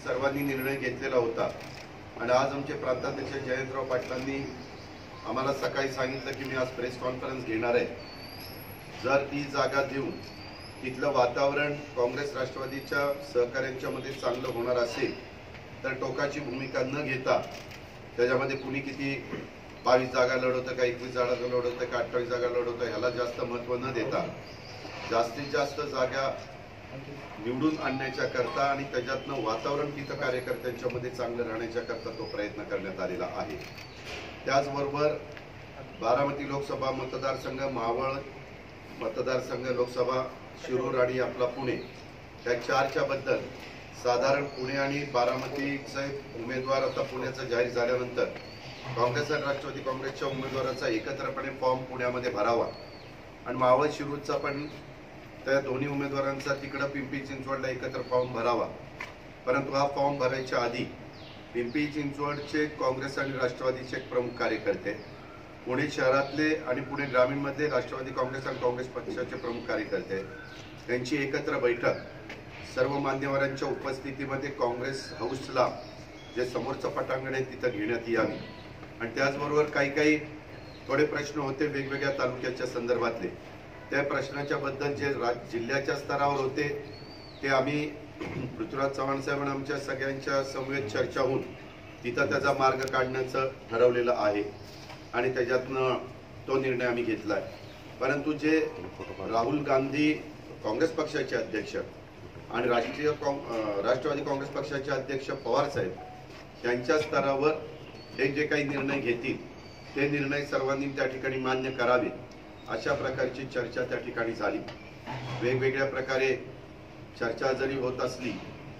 सर्वांनी निर्णय घेतलेला होता आणि आज आमचे प्रांताध्यक्ष जयंतराव पाटलांनी आम्हाला सकाळी सांगितलं की मी आज प्रेस कॉन्फरन्स घेणार आहे। जर ती जागा देऊन तिथलं वातावरण काँग्रेस राष्ट्रवादीच्या सहकार्यांच्या मध्ये चांगलं होणार असेल तर टोकाची भूमिका न घेता त्याच्यामध्ये कुणी किती 22 जागा लढवतं का 21 जागा लढवतं का 28 जागा लढवतं ह्याला जास्त महत्त्व न देता जास्तीत जास्त जागा निवडून आणण्याच्या करता आणि त्याच्यातनं वातावरण तिथं कार्यकर्त्यांच्या मध्ये चांगलं राहण्याच्या करता तो प्रयत्न करण्यात आलेला आहे। त्याचबरोबर बारामती लोकसभा मतदारसंघ, मावळ मतदारसंघ लोकसभा, शिरूर आणि आपला पुणे या 4च्या बद्दल साधारण पुणे आणि बारामतीचे उमेदवार आता पुण्याचं जाहीर झाल्यानंतर काँग्रेस आणि राष्ट्रवादी काँग्रेसच्या उमेदवाराचा एकत्रपणे फॉर्म पुण्यामध्ये भरावा आणि मावळ शिरूरचा पण त्या दोन्ही उमेदवारांचा तिकडे पिंपरी चिंचवडला एकत्र फॉर्म भरावा। परंतु हा फॉर्म भरायच्या आधी पिंपरी चिंचवडचे काँग्रेस आणि राष्ट्रवादीचे प्रमुख कार्यकर्ते, पुणे शहरातले आणि पुणे ग्रामीणमध्ये राष्ट्रवादी काँग्रेस आणि काँग्रेस पक्षाचे प्रमुख कार्यकर्ते यांची एकत्र बैठक सर्व मान्यवरांच्या उपस्थितीमध्ये काँग्रेस हाऊसला जे समोरचं पटांगण आहे तिथं घेण्यात यावी आणि त्याचबरोबर काही थोडे प्रश्न होते वेगवेगळ्या तालुक्याच्या संदर्भातले, त्या प्रश्नाच्या बद्दल जे जिल्ह्याच्या स्तरावर होते ते आम्ही पृथ्वीराज चव्हाण साहेब आमच्या सगळ्यांच्या समवेत चर्चा होऊन तिथं त्याचा मार्ग काढण्याचं ठरवलेलं आहे आणि त्याच्यातनं तो निर्णय आम्ही घेतला आहे। परंतु जे राहुल गांधी काँग्रेस पक्षाचे अध्यक्ष आणि राष्ट्रवादी काँग्रेस पक्षाचे अध्यक्ष पवार साहेब यांच्या स्तरावर हे जे काही निर्णय घेतील ते निर्णय सर्वांनी त्या ठिकाणी मान्य करावे अशा प्रकारची चर्चा त्या ठिकाणी झाली। वेगवेगळ्या प्रकारे चर्चा जरी होत असली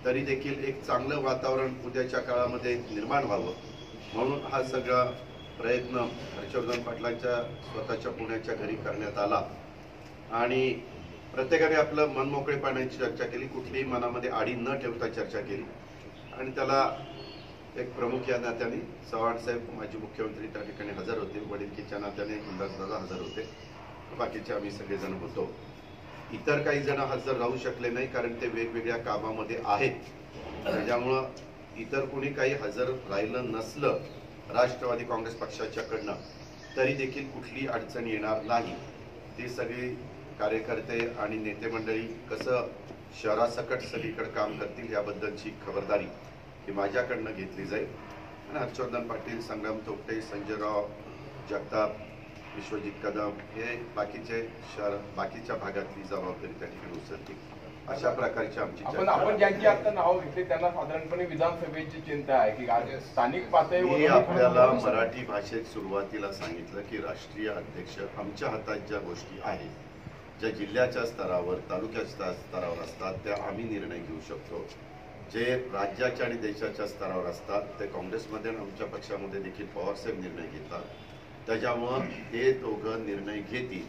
तरी देखील एक चांगलं वातावरण उद्याच्या काळामध्ये निर्माण व्हावं म्हणून हा सगळा प्रयत्न हर्षवर्धन पाटलांच्या स्वतःच्या पुण्याच्या घरी करण्यात आला आणि प्रत्येकाने आपलं मनमोकळेपणाची चर्चा केली, कुठलीही मनामध्ये आडी न ठेवता चर्चा केली आणि त्याला एक प्रमुख या नात्याने चव्हाण साहेब माजी मुख्यमंत्री त्या ठिकाणी हजर होते, वडीलकीच्या नात्याने दादा हजर होते, बाकीचे आम्ही सगळेजण होतो। इतर काही जण हजर राहू शकले नाही कारण ते वेगवेगळ्या कामामध्ये आहेत, त्याच्यामुळं इतर कोणी काही हजर राहिलं नसलं राष्ट्रवादी काँग्रेस पक्षाच्याकडनं तरी देखील कुठली अडचण येणार नाही। ती सगळी कार्यकर्ते आणि नेते मंडळी कसं शहरासकट सगळीकडे काम करतील याबद्दलची खबरदारी ही माझ्याकडनं घेतली जाईल आणि हर्षवर्धन पाटील, संग्राम थोपटे, संजयराव जगताप, विश्वजित कदम हे बाकीचे शहर बाकीच्या भागातली जबाबदारी त्या ठिकाणी उचलतील अशा प्रकारची आमची आपण ज्यांची आता नाव घेतली त्यांना साधारणपणे विधानसभेची चिंता आहे की स्थानिक पातळीवर आपल्याला मराठी भाषेत सुरुवातीला सांगितलं की राष्ट्रीय अध्यक्ष आमच्या हातात ज्या गोष्टी आहेत ज्या जिल्ह्याच्या स्तरावर तालुक्याच्या स्तरावर असतात त्या आम्ही निर्णय घेऊ शकतो, जे राज्याच्या आणि देशाच्या स्तरावर असतात ते काँग्रेसमध्ये आणि आमच्या पक्षामध्ये देखील पवारसाहेब निर्णय घेतात। त्याच्यामुळं ते दोघं निर्णय घेतील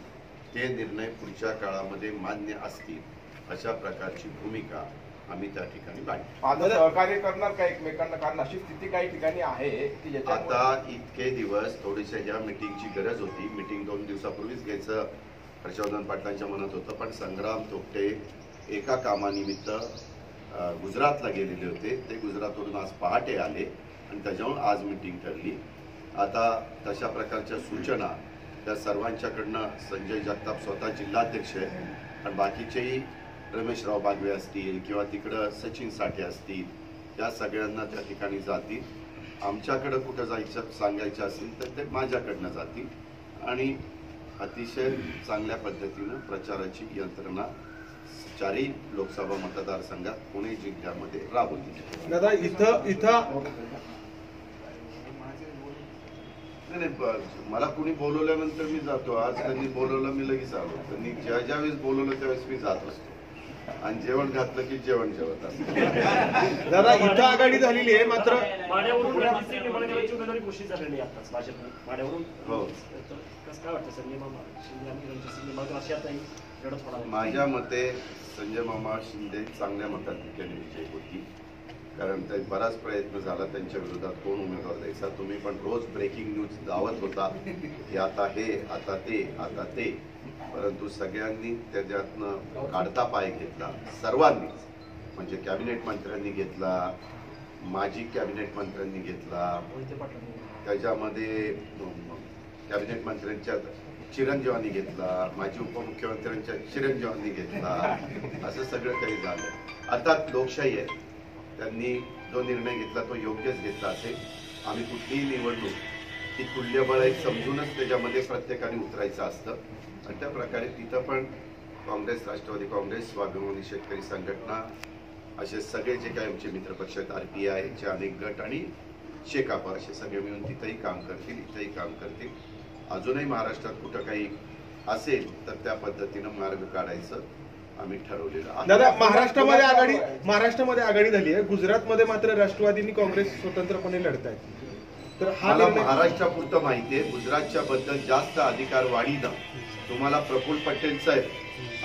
ते निर्णय पुढच्या काळामध्ये मान्य असतील अशा प्रकारची भूमिका आम्ही त्या ठिकाणी बांधू। सहकार्य करणार का एकमेकांना, कारण अशी स्थिती काही ठिकाणी आहे की आता इतके दिवस थोडीशा या मीटिंगची गरज होती, मीटिंग 2 दिवसापूर्वीच घ्यायचं हर्षवर्धन पाटलांच्या मनात होतं, पण संग्राम थोपटे एका कामानिमित्त गुजरातला गेलेले होते, ते गुजरातवरून आज पहाटे आले आणि त्याच्यावर आज मीटिंग ठरली। आता तशा प्रकारच्या सूचना त्या सर्वांच्याकडनं संजय जगताप स्वतः जिल्हाध्यक्ष आहे आणि बाकीचेही रमेशराव बागवे असतील किंवा तिकडं सचिन साठे असतील या सगळ्यांना त्या ठिकाणी जातील। आमच्याकडं कुठं जायचं सांगायचं असेल तर ते माझ्याकडनं जातील आणि अतिशय चांगल्या पद्धतीनं प्रचाराची यंत्रणा 4ही लोकसभा मतदारसंघात पुणे जिल्ह्यामध्ये राबवली। दादा मला कुणी बोलवल्यानंतर मी जातो, आज त्यांनी बोलवलं मी लगेच आलो, त्यांनी ज्या वेळेस बोलवलं त्यावेळेस मी जात असतो आणि जेवण घातलं की जेवण जेवत असतो। दादा इथं आघाडी झालेली आहे मात्र माझ्या मते संजय मामा शिंदे चांगल्या मताधिक्याने विजयी होती, कारण ते बराच प्रयत्न झाला त्यांच्या विरोधात कोण उमेदवार द्यायचा। तुम्ही पण रोज ब्रेकिंग न्यूज दावत होता की आता हे आता ते आता ते, परंतु सगळ्यांनी त्याच्यातनं काढता पाय घेतला, सर्वांनीच म्हणजे कॅबिनेट मंत्र्यांनी घेतला, माजी कॅबिनेट मंत्र्यांनी घेतला, त्याच्यामध्ये कॅबिनेट मंत्र्यांच्या चिरंजीवांनी घेतला, माजी उपमुख्यमंत्र्यांच्या चिरंजीवांनी घेतला, असं सगळं काही झालं. अर्थात लोकशाही आहे, त्यांनी जो निर्णय घेतला तो योग्यच घेतला असेल. आम्ही कुठलीही निवडणूक ही तुल्यबळ एक समजूनच त्याच्यामध्ये प्रत्येकाने उतरायचं असतं आणि त्या प्रकारे तिथं पण काँग्रेस, राष्ट्रवादी काँग्रेस, स्वाभिमानी शेतकरी संघटना असे सगळे जे काही आमचे मित्रपक्ष आहेत, RPIचे अनेक गट आणि शेकाप असे सगळे मिळून तिथंही काम करतील, इथंही काम करतील. अजूनही महाराष्ट्रात कुठं काही असेल तर त्या पद्धतीनं मार्ग काढायचं आम्ही ठरवलेलं आहे. दादा, महाराष्ट्रामध्ये आघाडी झाली आहे, गुजरातमध्ये मात्र राष्ट्रवादीनी काँग्रेस स्वतंत्रपणे लढत आहे. तर मला महाराष्ट्रापुरतं माहिती आहे, गुजरातच्या बद्दल जास्त अधिकार वाढीनं तुम्हाला प्रफुल्ल पटेल साहेब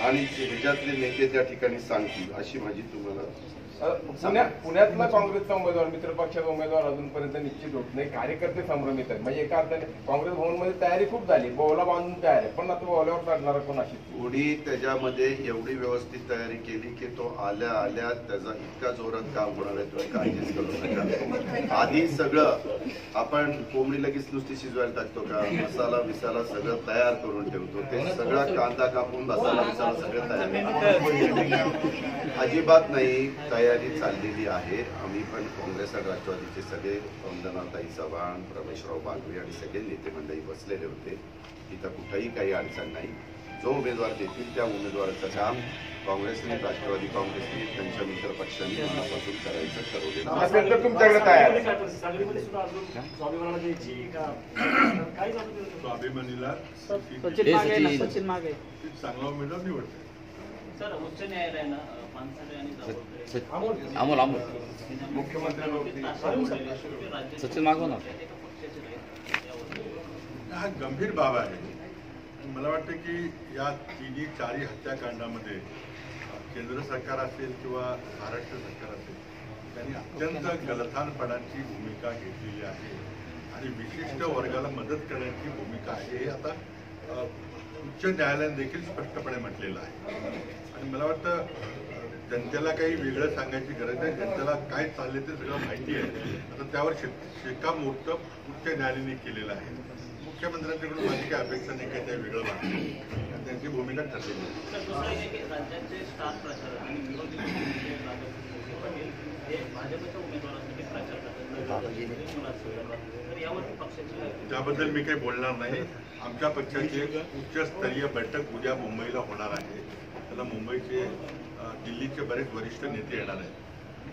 आणि ह्याच्यातले नेते त्या ठिकाणी सांगतील अशी माझी तुम्हाला. पुण्यातला काँग्रेसचा उमेदवार, मित्रपक्षाचा उमेदवार अजूनपर्यंत निश्चित होत नाही. कार्यकर्ते संभ्रमित आहेत. म्हणजे एका अर्थाने काँग्रेस भवनमध्ये तयारी खूप झाली, बोला बांधून तयार आहे, पण आता बोलावर काढणार कोण अशी थोडी त्याच्यामध्ये एवढी व्यवस्थित तयारी केली की तो आल्या आल्या त्याचा इतका जोरात काम होणार आहे, तुम्ही काळजीच करू नका. आधी सगळं आपण कोंबडी लगेच नुसती शिजवायला टाकतो का, मसाला विसाला सगळं तयार करून ठेवतो, ते सगळा कांदा कापून मसाला विसाला सगळं तयार, अजिबात नाही, तयारी चाललेली आहे. आम्ही पण काँग्रेस आणि राष्ट्रवादीचे सगळे, वंदनाताई चव्हाण, रमेशराव बागवे आणि सगळे नेते मंडळी बसलेले होते. इथं कुठंही काही अडचण नाही. जो उमेदवार देतील त्या उमेदवाराचं काम काँग्रेसने, राष्ट्रवादी काँग्रेसने, त्यांच्या मित्र पक्षांनी मनापासून करायचं ठरवलेलं. तुमच्याकडे तयार स्वाभिमानीला सचिन मागे चांगला उमेदवार निवडतो. सर, उच्च न्यायालयानं पानसरे आणि सचिन मागव ना. हा गंभीर बाब आहे. मला वाटतं की या तिन्ही चारही हत्याकांडामध्ये केंद्र सरकार असेल किंवा महाराष्ट्र सरकार असेल, त्यांनी अत्यंत गलथानपणाची भूमिका घेतलेली आहे आणि विशिष्ट वर्गाला मदत करण्याची भूमिका आहे. हे आता उच्च न्यायालयाने देखील स्पष्टपणे म्हटलेलं आहे. आणि मला वाटतं जनतेला काही वेगळं सांगायची गरज नाही. जनतेला काय चालले ते सगळं माहिती आहे. आता त्यावर शिक्कामोर्तब उच्च न्यायालयाने केलेलं आहे. मुख्यमंत्र्यांच्याकडून माझी काही अपेक्षा नाही काय त्या वेगळं वाटतं, त्यांची भूमिका ठरलेली आहे. राज्याचे स्टार प्रचारक आणि विरोधी पटेल हे भाजपच्या उमेदवारांसाठी प्रचार करतात, तर यावर पक्षाची, त्याबद्दल मी काही बोलणार नाही. आमच्या पक्षाची एक उच्चस्तरीय बैठक उद्या मुंबईला होणार आहे. त्याला मुंबईचे, दिल्लीचे बरेच वरिष्ठ नेते येणार आहेत.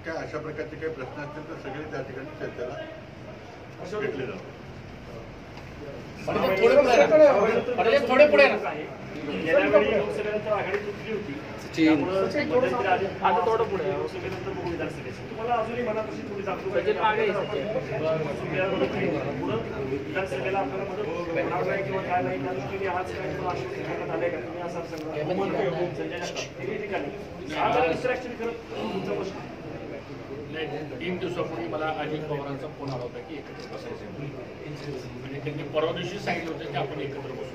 काय अशा प्रकारचे काही प्रश्न असतील तर सगळे त्या ठिकाणी चर्चेला भेटले जातात. थोडे पुढे तुम्हाला अजूनही मनापासून थोडी विधानसभेला आपल्याला मदत होणार नाही किंवा काय नाही, त्या दृष्टीने आज काय आश्वासन आलंय का तुम्ही असं संजय जगताप ठिकाणी ऍक्च्युली खरं तुमचा प्रश्न. 3 दिवसापूर्वी मला अजित पवारांचा फोन आला होता की एकत्र बसायचं आणि त्यांनी परवा दिवशी सांगितलं होतं की आपण एकत्र बसू.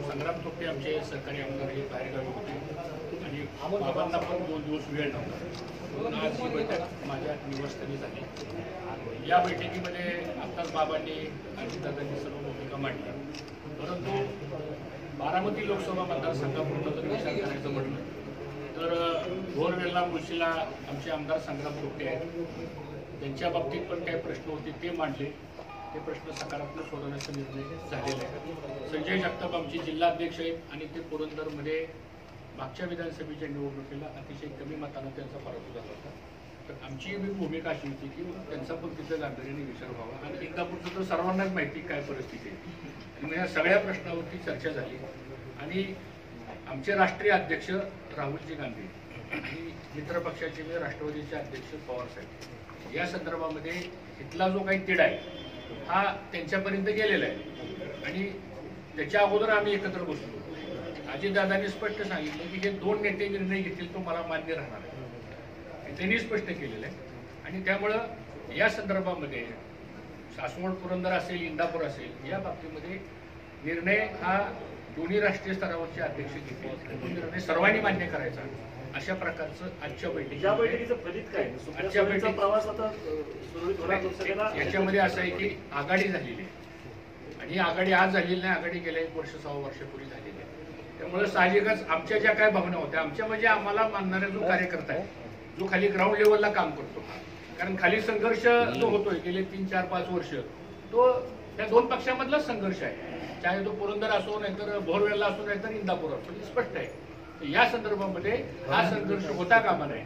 संग्राम थोपटे आमचे सरकारी आमदार हे बाहेरगावी होते आणि बाबांना पण 2 दिवस वेळ नव्हता. आज ही बैठक माझ्या निवासस्थानी झाली. या बैठकीमध्ये आत्ताच बाबांनी अजितदादांनी सर्व भूमिका मांडल्या. परंतु बारामती लोकसभा मतदारसंघापूर्ण जर विचार करायचं म्हटलं तर भोरवेल्ला मुळशीला आमचे आमदार संग्राम थोपटे आहेत. त्यांच्या बाबतीत पण काही प्रश्न होते ते मांडले. ते प्रश्न सकारात्मक सोडवण्याचा निर्णय झालेला आहे. संजय जगताप आमचे जिल्हाध्यक्ष आहेत आणि ते पुरंदरमध्ये मागच्या विधानसभेच्या निवडणुकीला अतिशय कमी मतानं त्यांचा पराभव झाला होता. तर आमची भूमिका अशी होती की त्यांचा पण तिथं गांभीर्याने विचार व्हावा. आणि इंदापूरचं तर सर्वांनाच माहिती काय परिस्थिती आहे. त्यामुळे या सगळ्या प्रश्नावरती चर्चा झाली आणि आमचे राष्ट्रीय अध्यक्ष राहुलजी गांधी आणि मित्रपक्षाचे मी राष्ट्रवादीचे अध्यक्ष पवार साहेब या संदर्भामध्ये इथला जो काही तिढा आहे हा त्यांच्यापर्यंत गेलेला आहे आणि त्याच्या अगोदर आम्ही एकत्र बसलो. अजितदादांनी स्पष्ट सांगितलं की हे 2 नेते निर्णय घेतील तो मला मान्य राहणार आहे, त्यांनी स्पष्ट केलेलं आहे. आणि त्यामुळं या संदर्भामध्ये सासवड पुरंदर असेल, इंदापूर असेल, या बाबतीमध्ये निर्णय हा दोन्ही राष्ट्रीय स्तरावरचे अध्यक्ष घेतील. तो निर्णय सर्वांनी मान्य करायचा अशा प्रकारचं आजच्या या बैठकीत बैठकीचं फलित काय सुप्रिया आजच्या सुळेंचा बैठकीत- प्रवास आता सुरळीत होणार लोकसभेला याच्यामध्ये असं आहे की आघाडी झालेली आहे आणि ही आघाडी आज झालेली नाही, आघाडी गेल्या 1 वर्ष 6 वर्षापूर्वी झालेली आहे. त्यामुळे साहजिकच आमच्या ज्या काय भावना होत्या, आमच्या म्हणजे आम्हाला मानणारा जो कार्यकर्ता आहे, जो खाली ग्राउंड लेवलला काम करतो, कारण खाली संघर्ष जो होतोय गेले 3, 4, 5 वर्ष, तो त्या 2 पक्षामधलाच संघर्ष आहे. चाहे तो पुरंदर असो, नाहीतर भोरवेला असो, नाहीतर इंदापूर असो, हे स्पष्ट आहे. तर या संदर्भामध्ये हा संघर्ष होता कामा नये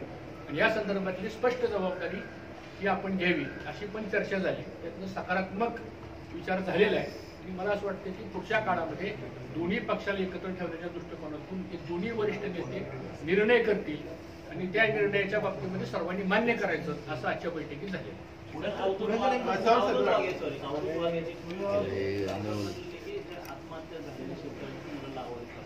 आणि या संदर्भातली स्पष्ट जबाबदारी ही आपण घ्यावी अशी पण चर्चा झाली. त्यातनं सकारात्मक विचार झालेला आहे आणि मला असं वाटतं की पुढच्या काळामध्ये दोन्ही पक्षाला एकत्र ठेवण्याच्या दृष्टिकोनातून हे दोन्ही वरिष्ठ नेते निर्णय करतील आणि त्या निर्णयाच्या बाबतीमध्ये सर्वांनी मान्य करायचं असं आजच्या बैठकीत झालेलं आहे. पुण्यात सावंत वाघ्याची आत्महत्या झालेल्या शेतकऱ्यांची मुलाला आवडतात.